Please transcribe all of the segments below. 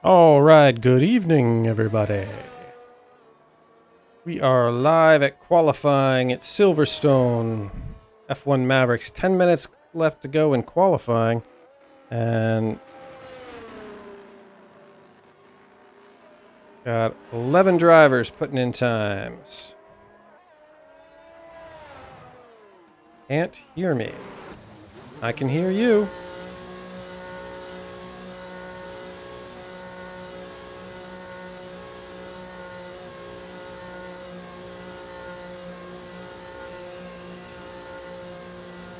All right, good evening, everybody. We are live at qualifying at Silverstone. F1 Mavericks, 10 minutes left to go in qualifying. And got 11 drivers putting in times. Can't hear me. I can hear you.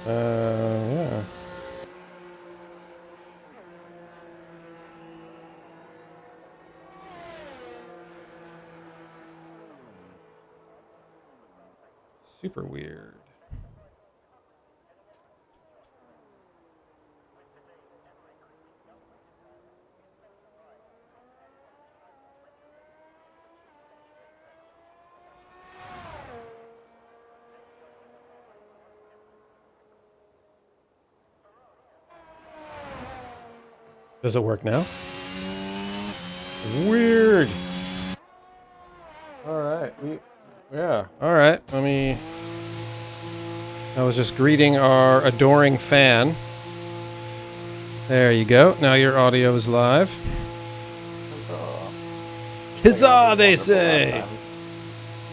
Yeah. Super weird. Does it work now? Weird. All right. Yeah. All right. I was just greeting our adoring fan. There you go. Now your audio is live. Huzzah, they say.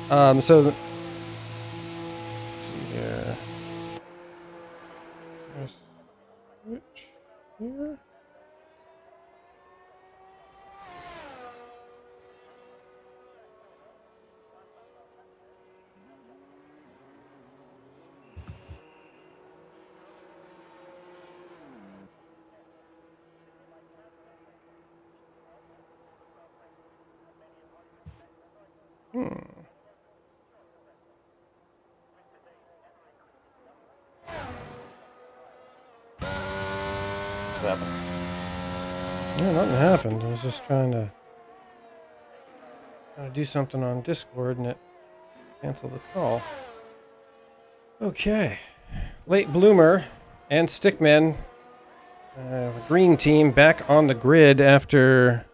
So let's see here. Switch here. What happened? Yeah, nothing happened. I was just trying to do something on Discord and it canceled the call. Okay. Late Bloomer and Stickman, green team, back on the grid after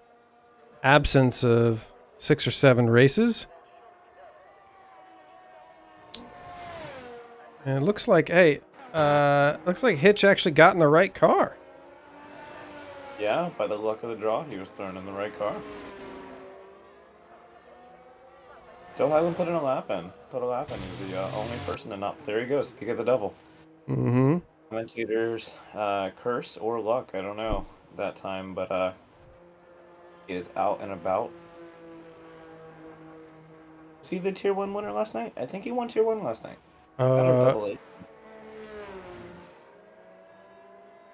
absence of 6 or 7 races. And it looks like, looks like Hitch actually got in the right car. Yeah, by the luck of the draw, he was thrown in the right car. Still hasn't put in a lap in. He's the only person to not. There he goes. Speak of the devil. Mm-hmm. Commentators, curse or luck, I don't know that time, but he is out and about. Was he the Tier 1 winner last night? I think he won Tier 1 last night. Double A.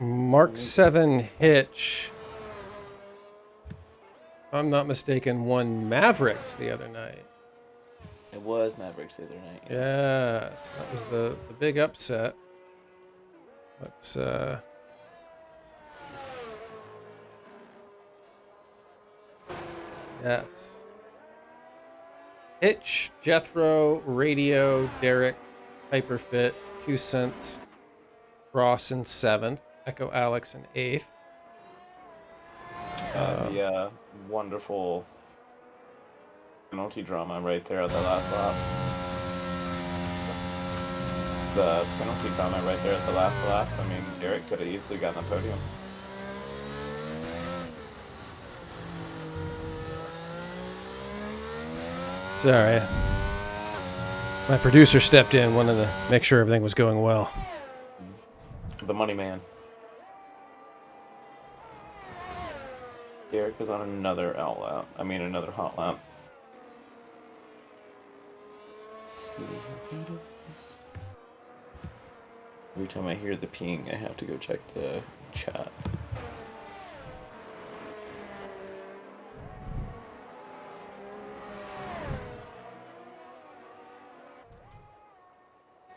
Mark 7 Hitch, if I'm not mistaken, won Mavericks the other night. It was Mavericks the other night. Yes, that was the big upset. Let's yes. Hitch, Jethro, Radio, Derek, Hyperfit, 2 cents, Ross in 7th, Echo Alex in 8th. The wonderful penalty drama right there at the last lap. The penalty drama right there at the last lap. I mean, Derek could have easily gotten the podium. Sorry. My producer stepped in, wanted to make sure everything was going well. The money man. Derek was on another outlap. I mean, another hot lap. Every time I hear the ping, I have to go check the chat.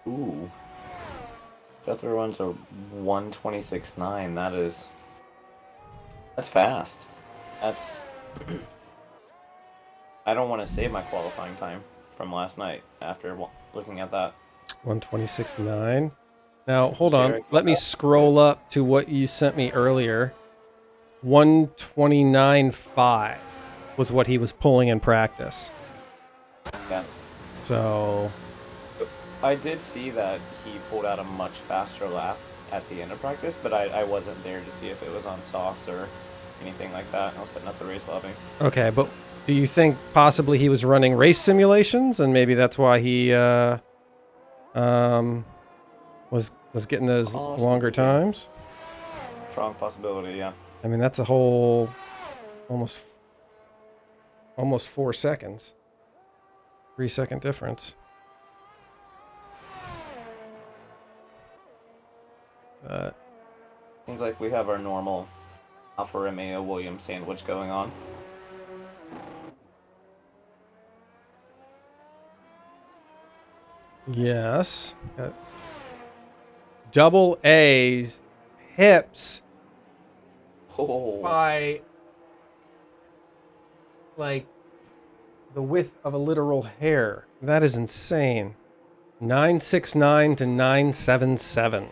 Ooh. Jethro runs a 1:26.9. That's fast. That's... I don't want to save my qualifying time from last night after looking at that. 126.9. Now, hold on. Let me scroll up to what you sent me earlier. 129.5 was what he was pulling in practice. Yeah. So I did see that he pulled out a much faster lap at the end of practice, but I wasn't there to see if it was on softs or anything like that. I was sitting at the race lobby. okay, but do you think possibly he was running race simulations and maybe that's why he was getting those longer times? Strong possibility, yeah. I mean, that's a whole almost 4 seconds. 3-second difference. Seems like we have our normal Alfa Romeo Williams sandwich going on. Yes. Double A's hips Oh, by like the width of a literal hair. That is insane. 969 to 977.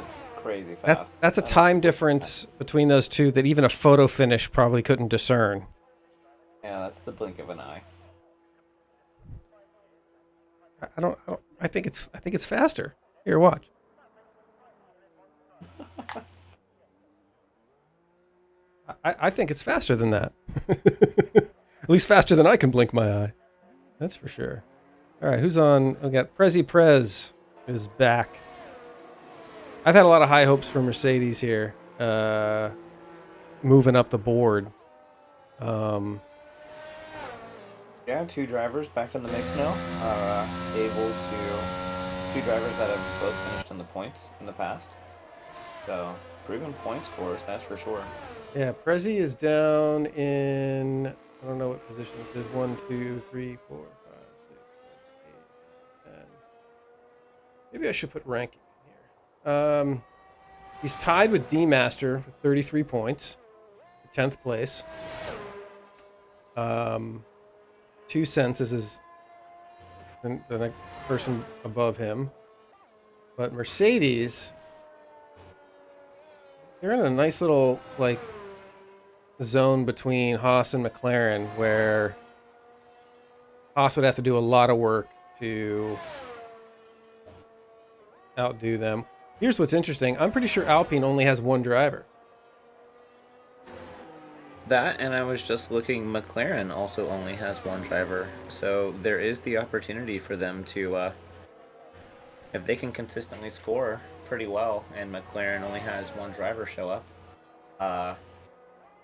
that's crazy fast. That's a time difference between those two that even a photo finish probably couldn't discern. Yeah, that's the blink of an eye. I think it's faster. Here, watch. I think it's faster than that. At least faster than I can blink my eye. That's for sure. All right, who's on? We got Prezi Prez is back. I've had a lot of high hopes for Mercedes here, moving up the board. Yeah, two drivers back in the mix now. Two drivers that have both finished in the points in the past. So, proven point scores, that's for sure. Yeah, Prezi is down in, I don't know what position this is. 1, 2, 3, 4, 5, 6, 7, 8, 9, 10. Maybe I should put ranking in here. He's tied with D-Master with 33 points, 10th place. 2 cents is the next person above him. But Mercedes, they're in a nice little like zone between Haas and McLaren where Haas would have to do a lot of work to outdo them. Here's what's interesting. I'm pretty sure Alpine only has one driver. That, and I was just looking, McLaren also only has one driver. So there is the opportunity for them to, if they can consistently score pretty well, and McLaren only has one driver show up,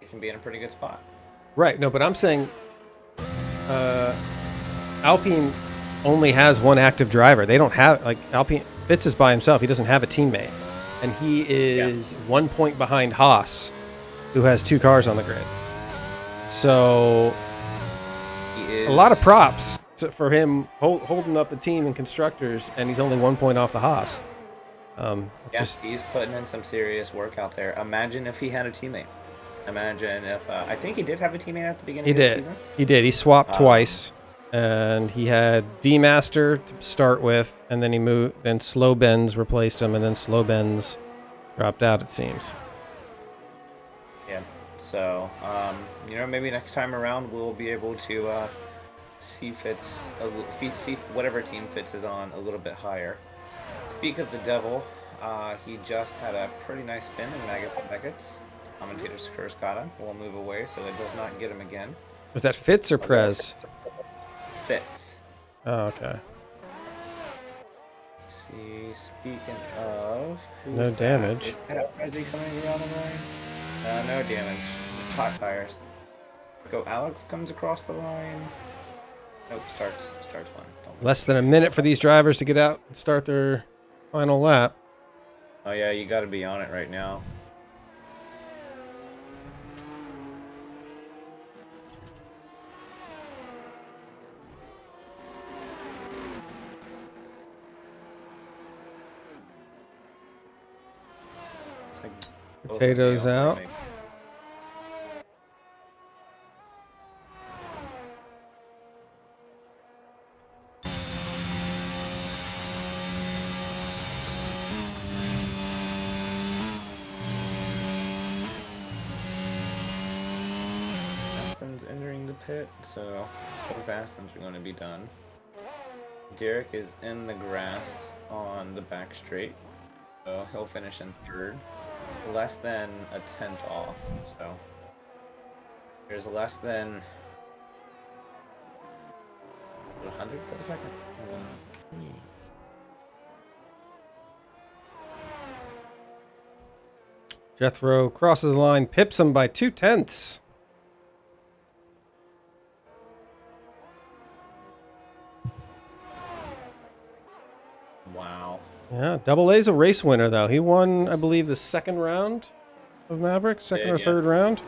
it can be in a pretty good spot. Right. No, but I'm saying Alpine only has one active driver. They don't have, like, Alpine, Fitz is by himself. He doesn't have a teammate. And he is 1 point behind Haas, who has 2 cars on the grid. So a lot of props for him holding up a team in constructors, and he's only 1 point off the Haas. He's putting in some serious work out there. Imagine if he had a teammate. Imagine if I think he did have a teammate at the beginning of the season. He did. He swapped twice, and he had D-Master to start with, and then he moved. Then Slow Benz replaced him, and then Slow Benz dropped out. It seems. Yeah. So maybe next time around we'll be able to see see whatever team Fitz is on a little bit higher. Speak of the devil, he just had a pretty nice spin in Beckett's. Commentator's curse got him. We'll move away so it does not get him again. Was that Fitz or Prez? Fitz. Oh, okay. See, speaking of... No damage. Is Prezi coming around the line? No damage. Hot tires. Go Alex comes across the line. Nope, starts one. Less than a minute for these drivers to get out and start their final lap. Oh yeah, you got to be on it right now. Potatoes out. pit, so both Astons are going to be done. Derek is in the grass on the back straight, so he'll finish in third. Less than a tenth off, so there's less than 100th of a second. Jethro crosses the line, pips him by 0.2. Wow. Yeah, Double A's a race winner, though. He won, I believe, the second round of Maverick, second or third round.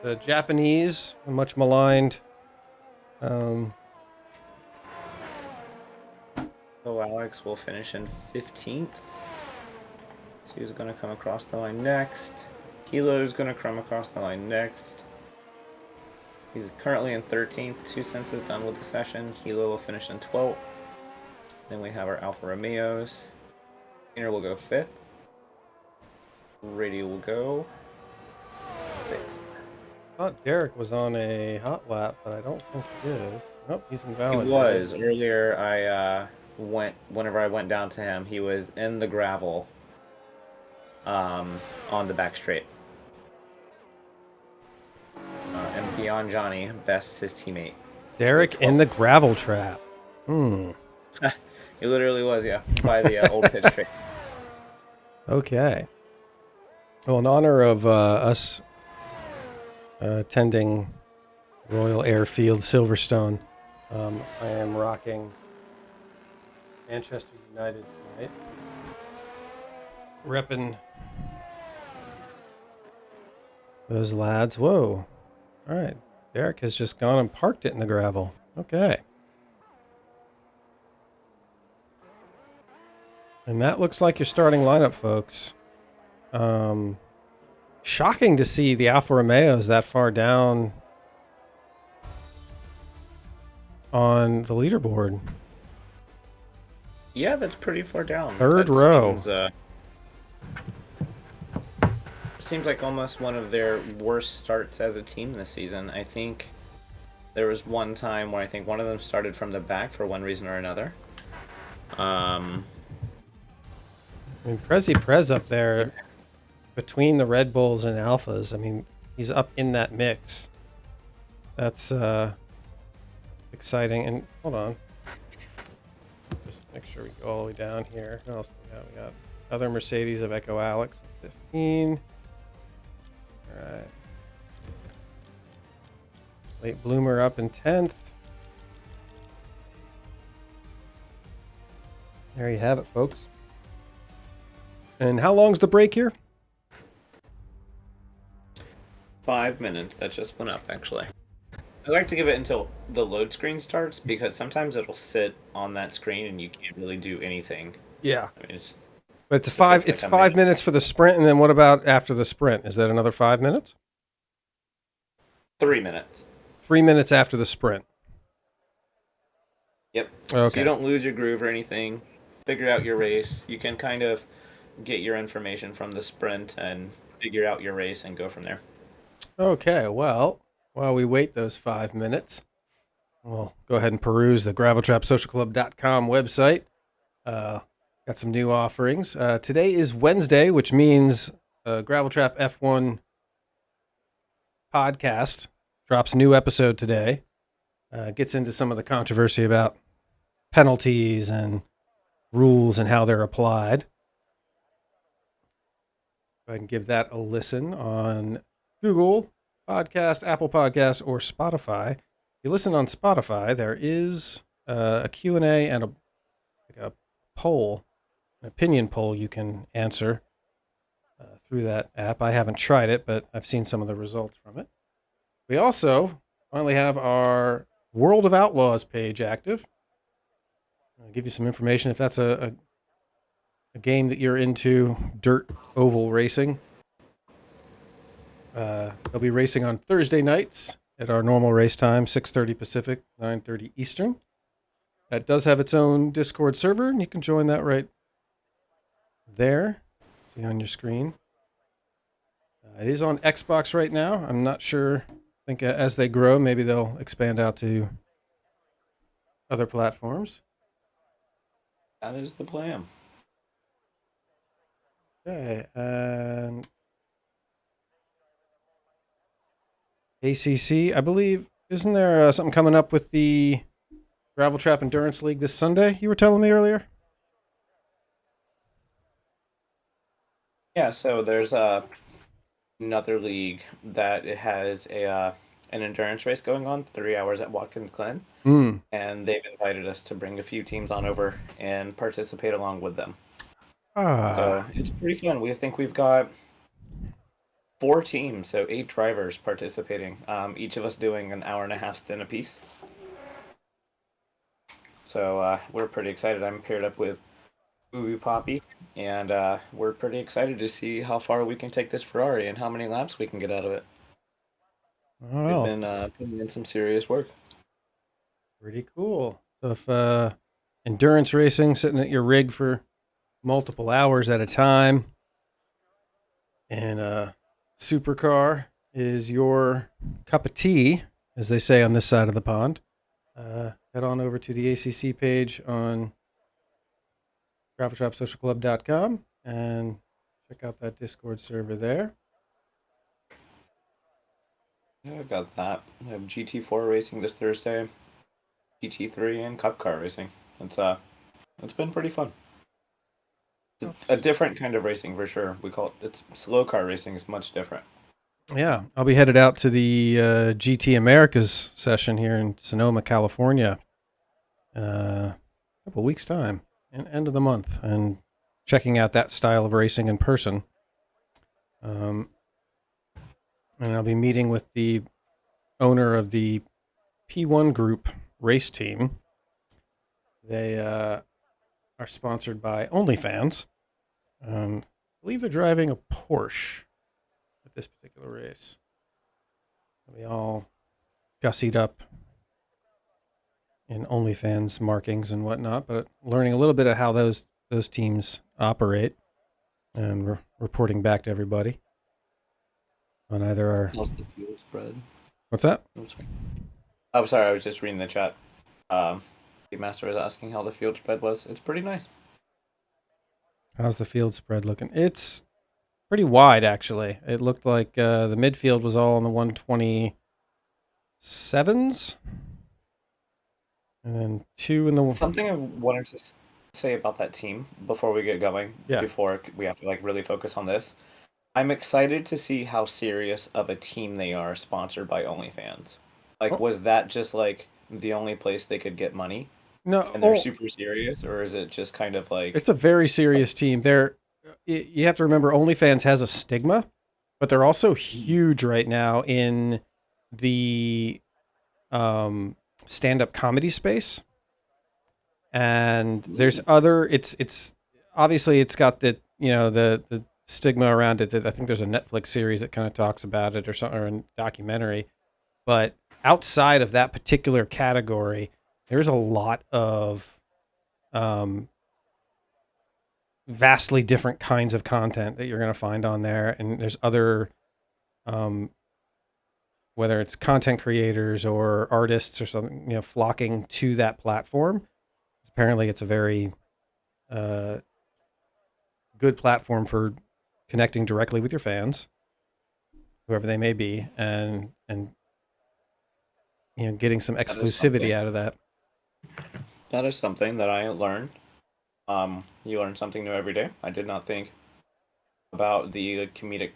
The Japanese, much maligned. So Alex will finish in 15th. So he's going to come across the line next. Kilo's going to come across the line next. He's currently in 13th. 2 cents is done with the session. Hilo will finish in 12th. Then we have our Alfa Romeos. Inner will go 5th. Radio will go 6th. I thought Derek was on a hot lap, but I don't think he is. Nope, he's invalid. He was. Earlier, whenever I went down to him, he was in the gravel on the back straight. And beyond Johnny, bests his teammate. Derek in the gravel trap. He literally was, yeah, by the old pit straight. Okay. Well, in honor of us attending Royal Airfield Silverstone, I am rocking Manchester United tonight. Repping those lads. Whoa. All right. Derek has just gone and parked it in the gravel. Okay. And that looks like your starting lineup, folks. Shocking to see the Alfa Romeos that far down on the leaderboard. Yeah, that's pretty far down. Third row. Seems like almost one of their worst starts as a team this season. I think there was one time where I think one of them started from the back for one reason or another. I mean, Prez up there between the Red Bulls and Alphas. I mean, he's up in that mix. That's exciting. And hold on. Just make sure we go all the way down here. What else do we got? We got other Mercedes of Echo Alex, 15. All right. Late Bloomer up in 10th. There you have it, folks. And how long's the break here? 5 minutes. That just went up, actually. I like to give it until the load screen starts because sometimes it'll sit on that screen and you can't really do anything. Yeah. I mean, but it's 5 minutes for the sprint, and then what about after the sprint? Is that another 5 minutes? 3 minutes. 3 minutes after the sprint. Yep. Okay. So you don't lose your groove or anything. Figure out your race. You can kind of get your information from the sprint and figure out your race and go from there. Okay, well, while we wait those 5 minutes, we'll go ahead and peruse the graveltrapsocialclub.com website. Got some new offerings. Today is Wednesday, which means Gravel Trap F1 podcast drops a new episode today. Gets into some of the controversy about penalties and rules and how they're applied. Go ahead and give that a listen on Google Podcast, Apple Podcast, or Spotify. If you listen on Spotify, there is a Q&A and a poll, an opinion poll you can answer through that app. I haven't tried it, but I've seen some of the results from it. We also finally have our World of Outlaws page active. I'll give you some information if that's a game that you're into, dirt oval racing. They'll be racing on Thursday nights at our normal race time, 6:30 Pacific, 9:30 Eastern. That does have its own Discord server, and you can join that right there. See on your screen. It is on Xbox right now. I'm not sure. I think as they grow, maybe they'll expand out to other platforms. That is the plan. Okay, and ACC, I believe, isn't there something coming up with the Gravel Trap Endurance League this Sunday? You were telling me earlier. Yeah, so there's another league that it has an endurance race going on, 3 hours at Watkins Glen, Hmm. and they've invited us to bring a few teams on over and participate along with them. Ah. So it's pretty fun. We think we've got 4 teams, so 8 drivers participating. Each of us doing an hour and a half stint apiece. So we're pretty excited. I'm paired up with Uwu Poppy, and we're pretty excited to see how far we can take this Ferrari and how many laps we can get out of it. We've Well, been putting in some serious work. pretty cool. So if endurance racing, sitting at your rig for multiple hours at a time, and a supercar is your cup of tea, as they say on this side of the pond, head on over to the ACC page on graveltrapsocialclub.com and check out that Discord server there. Yeah, I got that. I have GT4 racing this Thursday, GT3, and Cup car racing. It's been pretty fun. It's a different kind of racing for sure. We call it's slow car racing is much different. Yeah, I'll be headed out to the GT Americas session here in Sonoma, California, a couple weeks' time, end of the month, and checking out that style of racing in person. And I'll be meeting with the owner of the P1 Group race team. They are sponsored by OnlyFans. I believe they're driving a Porsche at this particular race. We all gussied up in OnlyFans markings and whatnot, but learning a little bit of how those teams operate and reporting back to everybody on either our. How's the field spread? What's that? I'm sorry, I was just reading the chat. The master was asking how the field spread was. It's pretty nice. How's the field spread looking? It's pretty wide, actually. It looked like the midfield was all in the 127s, and then 2 in the. Something I wanted to say about that team before we get going, Yeah. before we have to like really focus on this. I'm excited to see how serious of a team they are sponsored by OnlyFans. Like, was that just like the only place they could get money? No, And they're super serious, or is it just kind of like it's a very serious team. You have to remember, OnlyFans has a stigma, but they're also huge right now in the stand-up comedy space. And there's other. It's obviously it's got the the stigma around it. That I think there's a Netflix series that kind of talks about it or something, or a documentary. But outside of that particular category, there's a lot of vastly different kinds of content that you're going to find on there. And there's other, whether it's content creators or artists or something, flocking to that platform. Apparently it's a very good platform for connecting directly with your fans, whoever they may be, and getting some exclusivity out of that. That is something that I learned. You learn something new every day. I did not think about the comedic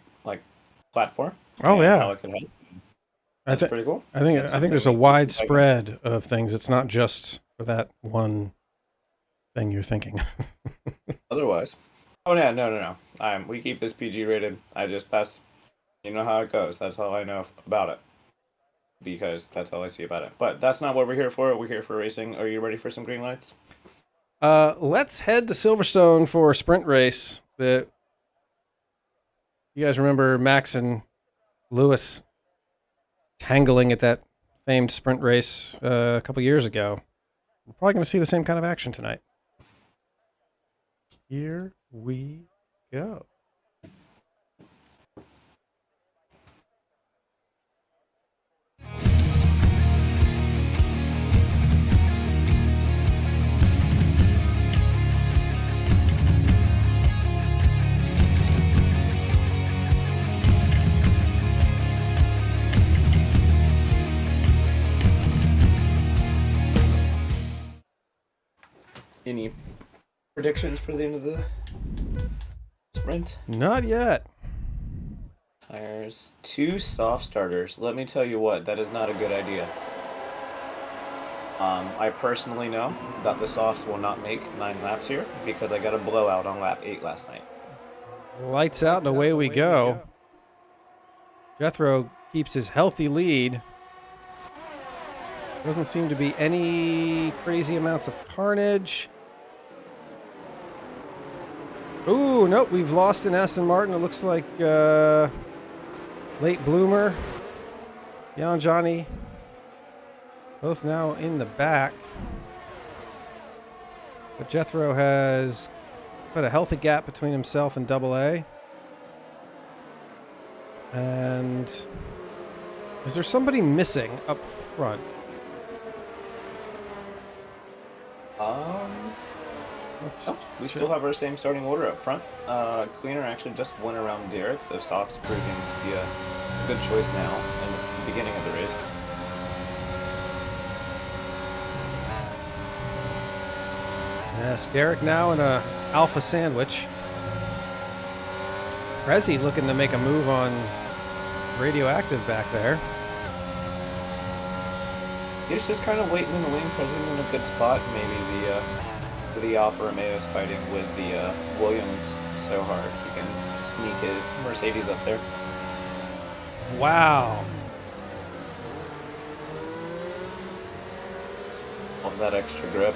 platform. Oh yeah, how it can help. That's pretty cool. I think there's a wide spread of things. It's not just for that one thing you're thinking. Otherwise, oh yeah, no. We keep this PG rated. That's how it goes. That's all I know about it. Because that's all I see about it. But that's not what we're here for. We're here for racing. Are you ready for some green lights? Let's head to Silverstone for a sprint race. You guys remember Max and Lewis tangling at that famed sprint race a couple years ago? We're probably going to see the same kind of action tonight. Here we go. Any predictions for the end of the sprint? Not yet. Tires, 2 soft starters. Let me tell you what, that is not a good idea. I personally know that the softs will not make 9 laps here because I got a blowout on lap 8 last night. Lights out and away we go. Jethro keeps his healthy lead. Doesn't seem to be any crazy amounts of carnage. Ooh, nope, we've lost an Aston Martin. It looks like late bloomer. Jan Johnny, both now in the back. But Jethro has put a healthy gap between himself and Double A. And is there somebody missing up front? No, we still have our same starting order up front. Cleaner actually just went around Derek. The softs proving to be a good choice now in the beginning of the race. Yes, Derek now in a alpha sandwich. Prezi looking to make a move on Radioactive back there. He's just kind of waiting in the wing. Prezi's in a good spot. Maybe the Alfa Romeo is fighting with the Williams so hard he can sneak his Mercedes up there. Wow. All that extra grip.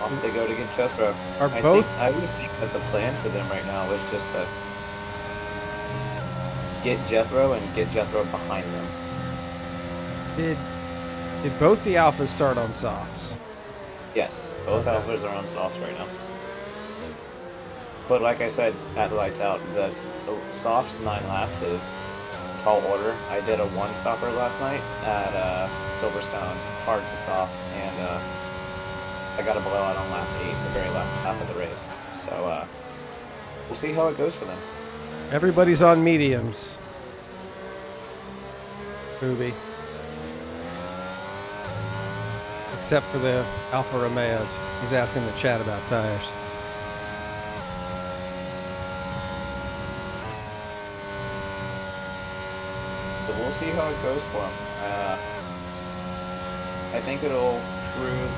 Off they go to get Jethro. I would think that the plan for them right now is just to get Jethro and get Jethro behind them. Did both the Alphas start on softs? Yes, both Alphas are on softs right now. But like I said, at Lights Out, the softs 9 laps is tall order. I did a 1-stopper last night at Silverstone, hard to soft, and I got a blowout on lap 8, the very last lap of the race. So we'll see how it goes for them. Everybody's on mediums. Booby. Except for the Alfa Romeos. He's asking the chat about tires. So we'll see how it goes for him. I think it'll prove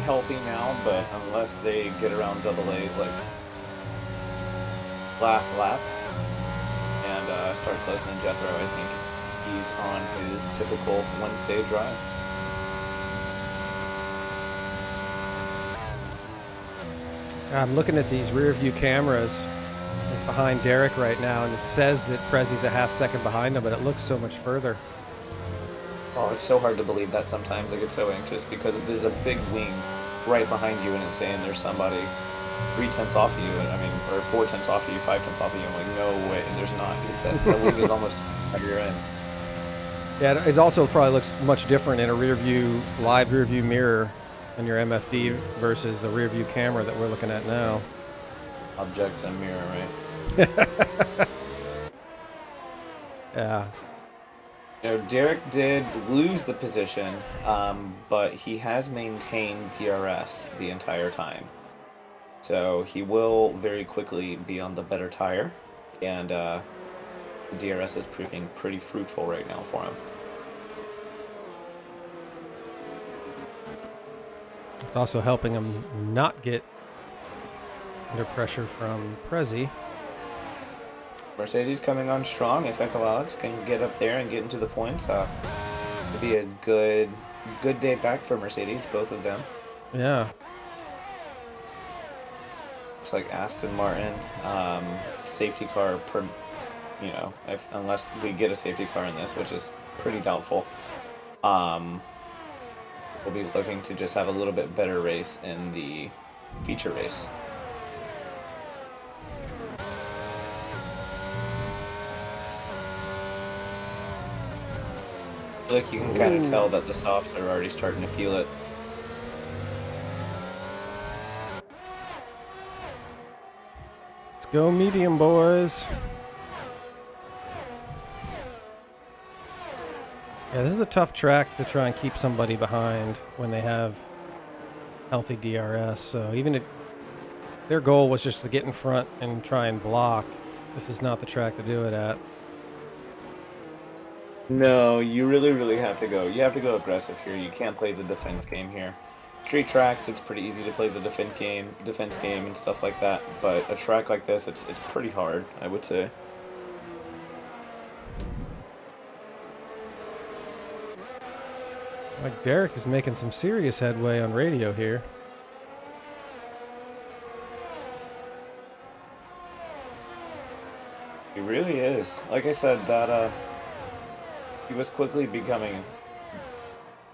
healthy now, but unless they get around double A's like last lap and start closing in Jethro, I think he's on his typical Wednesday drive. I'm looking at these rear view cameras behind Derek right now, and it says that Prezi's a half second behind him, but it looks so much further. Oh, it's so hard to believe that sometimes. I get so anxious because there's a big wing right behind you and it's saying there's somebody 3/10 off of you, or 4/10 off of you, 5/10 off of you. I'm like, no way, there's not. That wing is almost at your end. Yeah, it also probably looks much different in a live rear view mirror on your MFD versus the rear view camera that we're looking at now. Objects and mirror, right? Yeah. You know, Derek did lose the position, but he has maintained DRS the entire time. So he will very quickly be on the better tire, and DRS is proving pretty fruitful right now for him. It's also helping him not get under pressure from Prezi. Mercedes coming on strong. If Echo Alex can get up there and get into the points, it'll be a good day back for Mercedes, both of them. Yeah. Looks like Aston Martin, safety car, unless we get a safety car in this, which is pretty doubtful. We'll be looking to just have a little bit better race in the feature race. Look, you can kind of tell that the softs are already starting to feel it. Let's go medium, boys. Yeah, this is a tough track to try and keep somebody behind when they have healthy DRS. So even if their goal was just to get in front and try and block, this is not the track to do it at. No, you really have to go. You have to go aggressive here. You can't play the defense game here. Street tracks, it's pretty easy to play the defense game and stuff like that. But a track like this, it's pretty hard, I would say. Like Derek is making some serious headway on radio here. He really is. Like I said, that he was quickly becoming.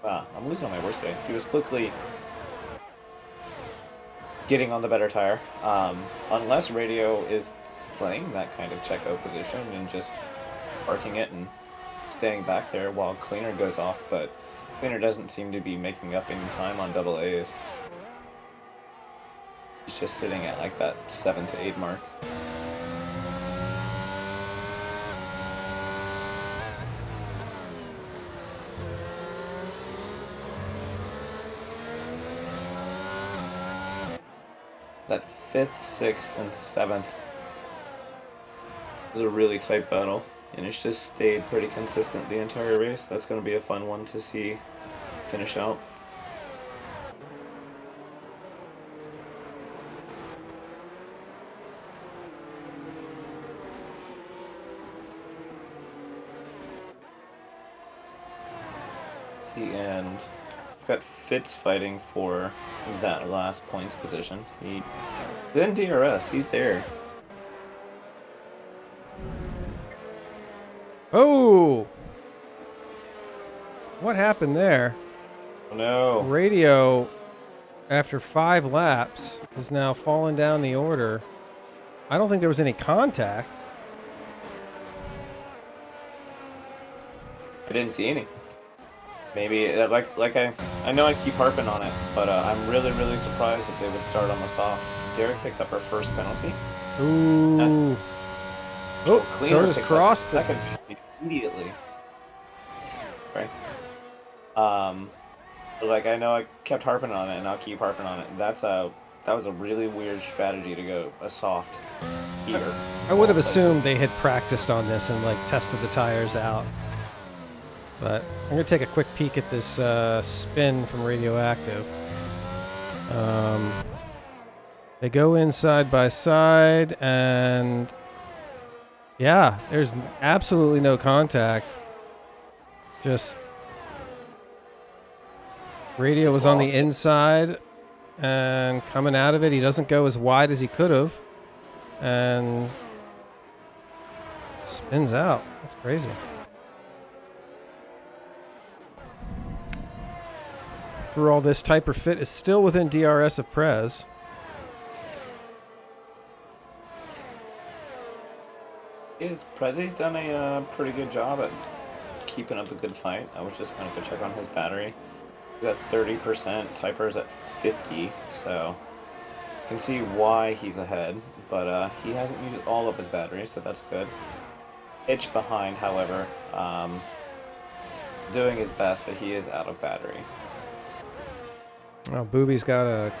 I'm losing on my worst day. He was quickly getting on the better tire. Unless radio is playing that kind of checo position and just parking it and staying back there while Cleaner goes off, but Cleaner doesn't seem to be making up any time on double A's. He's just sitting at like that 7 to 8 mark. That 5th, 6th, and 7th is a really tight battle, and it's just stayed pretty consistent the entire race. That's going to be a fun one to see finish out. See, and we've got Fitz fighting for that last points position. He's in DRS. He's there. Oh! What happened there? Oh no. Radio, after 5 laps, is now falling down the order. I don't think there was any contact. I didn't see any. Maybe, like I know I keep harping on it, but I'm really surprised that they would start on the soft. Derek picks up her first penalty. Ooh. Oh, so does Cross. Second penalty immediately. Right. Like I know I kept harping on it, and I'll keep harping on it. That was a really weird strategy to go a soft here. I would have assumed they had practiced on this and like tested the tires out. But I'm going to take a quick peek at this spin from Radioactive. They go in side by side, and yeah, there's absolutely no contact. Just Radio was on the inside and coming out of it. He doesn't go as wide as he could have, and spins out. That's crazy. Through all this, Typer Fit is still within DRS of Prez. Prezzi's done a pretty good job at keeping up a good fight. I was just going to go check on his battery. He's at 30%, Typer's at 50%, so you can see why he's ahead, but he hasn't used all of his battery, so that's good. Itch behind, however, doing his best, but he is out of battery. Oh, Booby's got a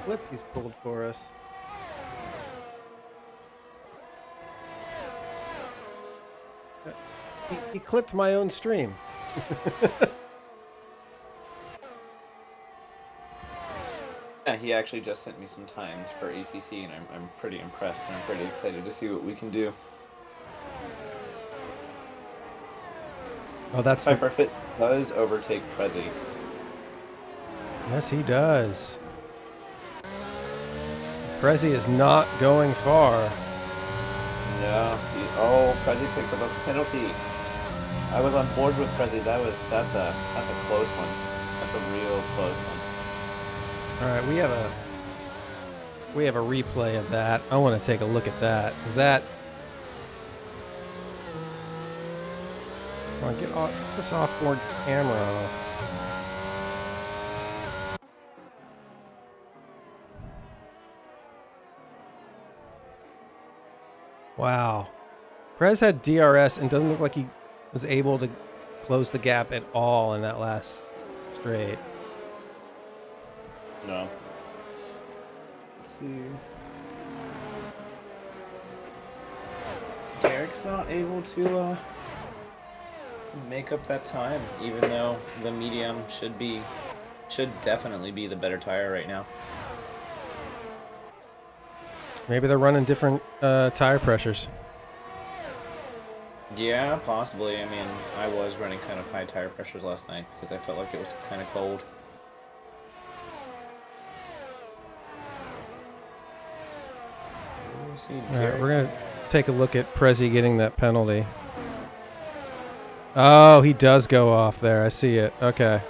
clip he's pulled for us. He clipped my own stream. Yeah, he actually just sent me some times for ACC, and I'm pretty impressed, and I'm pretty excited to see what we can do. Oh, that's Typer Fit does overtake Prezzi. Yes, he does. Prezzi is not going far. No. Prezzi picks up a penalty. I was on board with Prezzi. That's a close one. That's a real close one. All right, we have a replay of that. I want to take a look at that. Is that? Come on, get this off-board camera off. Wow. Prez had DRS and doesn't look like he was able to close the gap at all in that last straight. No. Let's see. Derek's not able to make up that time, even though the medium should definitely be the better tire right now. Maybe they're running different tire pressures. Yeah, possibly. I mean, I was running kind of high tire pressures last night because I felt like it was kind of cold. All right, we're going to take a look at Prezi getting that penalty. Oh, he does go off there. I see it. Okay.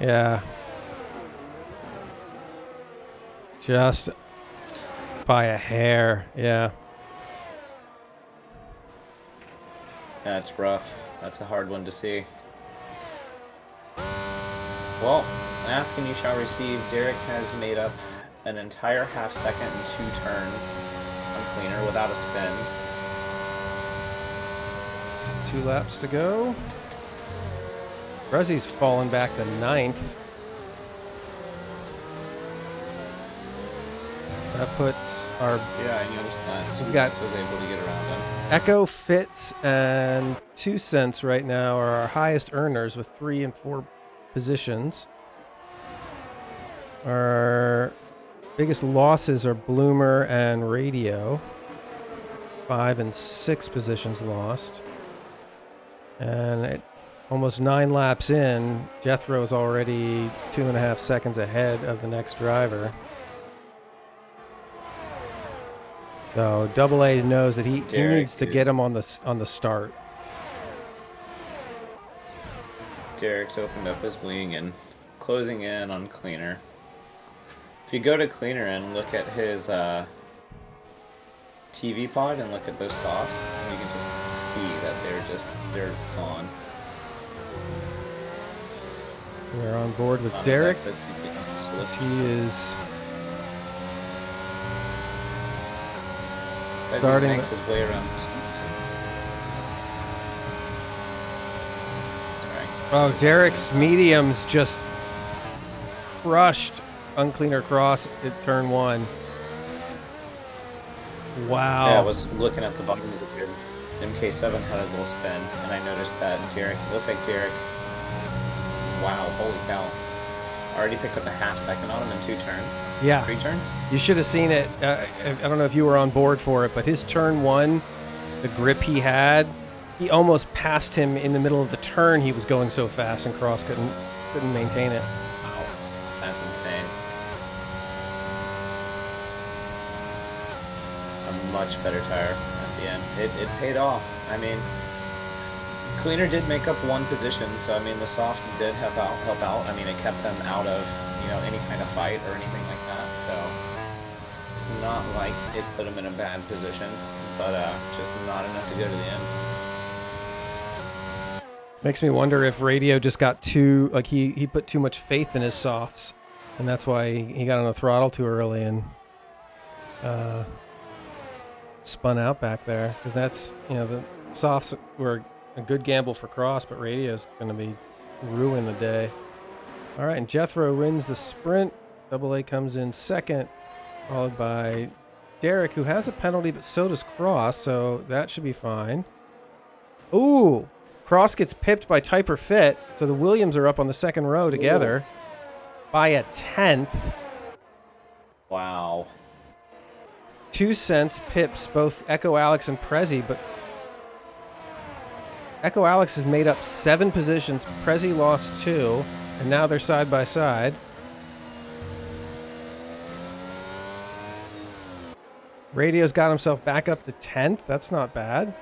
Yeah. Just by a hair. Yeah. That's rough. That's a hard one to see. Well, ask and you shall receive. Derek has made up an entire half second and 2 turns on cleaner without a spin. 2 laps to go. Prezi's fallen back to 9th. That puts our... Yeah, I noticed that. We've got... was able to get around them. Echo, Fitz, and 2 cents right now are our highest earners with 3 and 4 positions. Our biggest losses are Bloomer and Radio. 5 and 6 positions lost. And almost 9 laps in, Jethro is already 2.5 seconds ahead of the next driver. So AA knows that he needs to get him on the start. Derek's opened up his wing and closing in on cleaner. If you go to cleaner and look at his TV pod and look at those softs, you can just see that they're gone. We're on board with Derek. He is starting his way around. Oh, Derek's mediums just crushed uncleaner cross at turn 1. Wow. Yeah, I was looking at the bottom of the grid. MK7 had a little spin, and I noticed that Derek, it looks like Derek, wow, holy cow. Already picked up a half second on him in 2 turns. Yeah. 3 turns? You should have seen it. I don't know if you were on board for it, but his turn 1, the grip he had, he almost passed him in the middle of the turn. He was going so fast, and Cross couldn't maintain it. Wow, that's insane. A much better tire at the end. It paid off. I mean, cleaner did make up 1 position, so I mean the softs did help out. I mean, it kept them out of any kind of fight or anything like that. So it's not like it put him in a bad position, but just not enough to go to the end. Makes me wonder if Radio just got too, like he put too much faith in his softs, and that's why he got on the throttle too early and spun out back there. Because that's, the softs were a good gamble for Cross, but Radio's going to be ruin the day. All right, and Jethro wins the sprint. AA comes in second, followed by Derek, who has a penalty, but so does Cross, so that should be fine. Ooh! Cross gets pipped by Typer Fit, so the Williams are up on the second row together by a 10th. Wow. 2 cents pips both Echo Alex and Prezi, but Echo Alex has made up 7 positions. Prezi lost 2, and now they're side by side. Radio's got himself back up to 10th. That's not bad.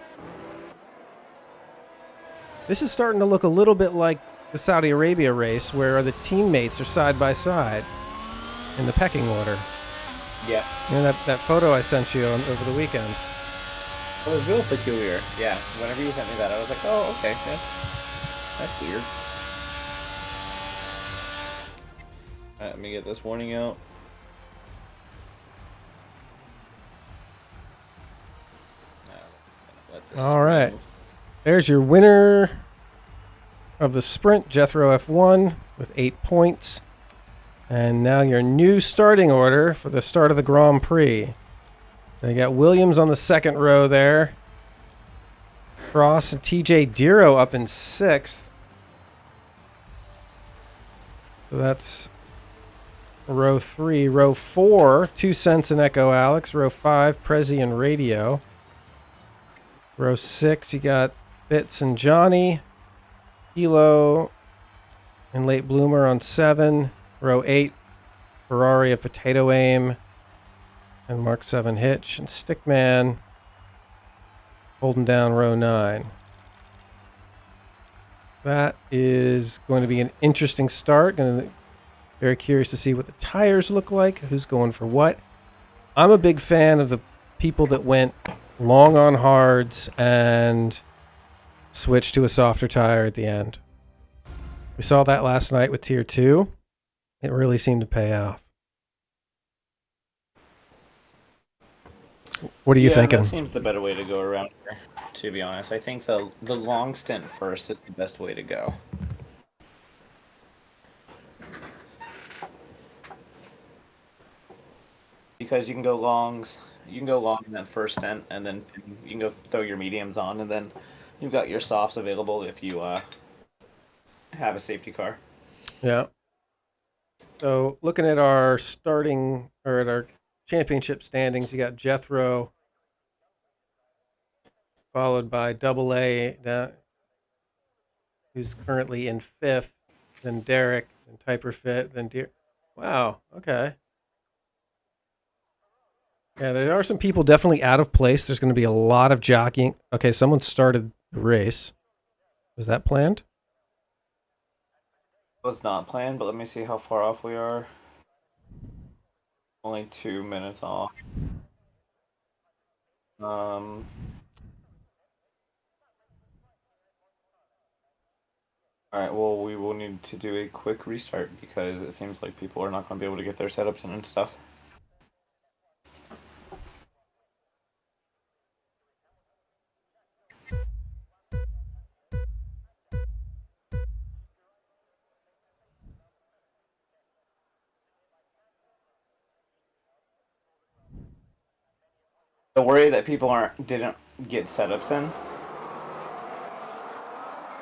This is starting to look a little bit like the Saudi Arabia race, where the teammates are side by side in the pecking order. Yeah. That photo I sent you over the weekend. It was real peculiar. Yeah. Whenever you sent me that, I was like, oh, okay, that's weird. All right, let me get this warning out. All right. There's your winner of the sprint, Jethro F1, with 8 points. And now your new starting order for the start of the Grand Prix. So you got Williams on the second row there. Cross and TJ Diro up in 6th. So that's row 3. Row 4, 2 Cents and Echo Alex. Row 5, Prezi and Radio. Row 6, you got Fitz and Johnny. Hilo and Late Bloomer on 7. Row 8, Ferrari of Potato Aim and Mark 7 Hitch. And Stickman holding down row 9. That is going to be an interesting start. Very curious to see what the tires look like, who's going for what. I'm a big fan of the people that went long on hards and switched to a softer tire at the end. We saw that last night with Tier 2. It really seemed to pay off. What are you thinking? That seems the better way to go around here, to be honest. I think the long stint first is the best way to go. Because you can go longs, in that first stint, and then you can go throw your mediums on, and then you've got your softs available if you have a safety car. Yeah. So looking at our at our championship standings, you got Jethro, followed by Double A, who's currently in 5th, then Derek, then Typer Fit, then Deer. Wow, okay. Yeah, there are some people definitely out of place. There's going to be a lot of jockeying. Okay, someone started the race. Was that planned? It was not planned, but let me see how far off we are. Only 2 minutes off. All right, well, we will need to do a quick restart because it seems like people are not going to be able to get their setups in and stuff. The worry that people didn't get setups in.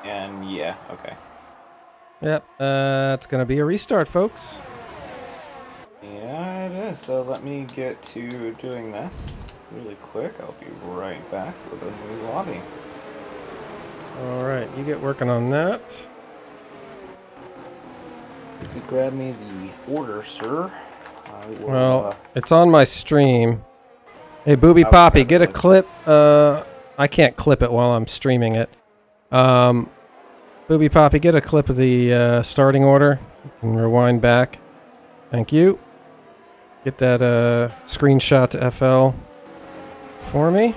And yeah, okay. Yep, it's going to be a restart, folks. Yeah, it is. So let me get to doing this really quick. I'll be right back with a new lobby. All right, you get working on that. You could grab me the order, sir. Well, it's on my stream. Hey, Booby Poppy, get a clip. I can't clip it while I'm streaming it. Booby Poppy, get a clip of the starting order. You can rewind back. Thank you. Get that screenshot to FL for me.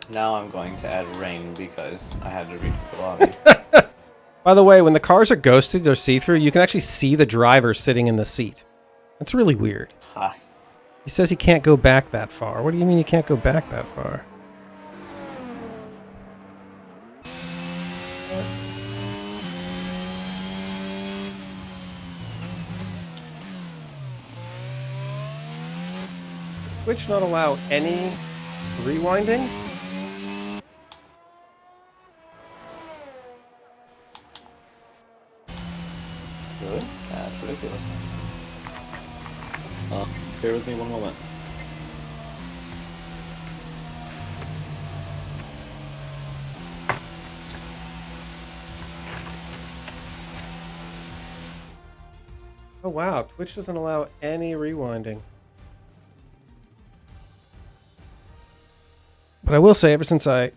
Now I'm going to add rain because I had to read the lobby. By the way, when the cars are ghosted or see-through, you can actually see the driver sitting in the seat. That's really weird. Hi. He says he can't go back that far. What do you mean you can't go back that far? Does Twitch not allow any rewinding? Really? That's ridiculous. Bear with me one moment. Oh wow, Twitch doesn't allow any rewinding. But I will say, ever since I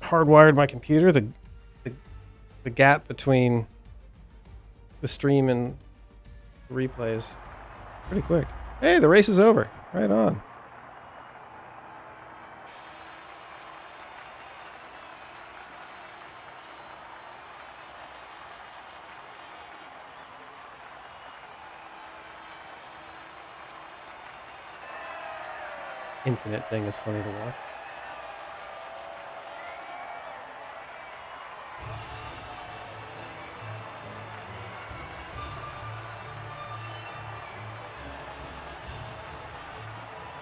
hardwired my computer, the the gap between the stream and the replays pretty quick. Hey, the race is over. Right on. Infinite thing is funny to watch.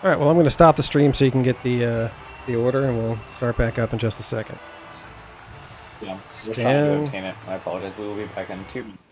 All right, well, I'm going to stop the stream so you can get the order, and we'll start back up in just a second. Yeah, we're trying to Scan. obtain it. I apologize. We will be back in 2 minutes.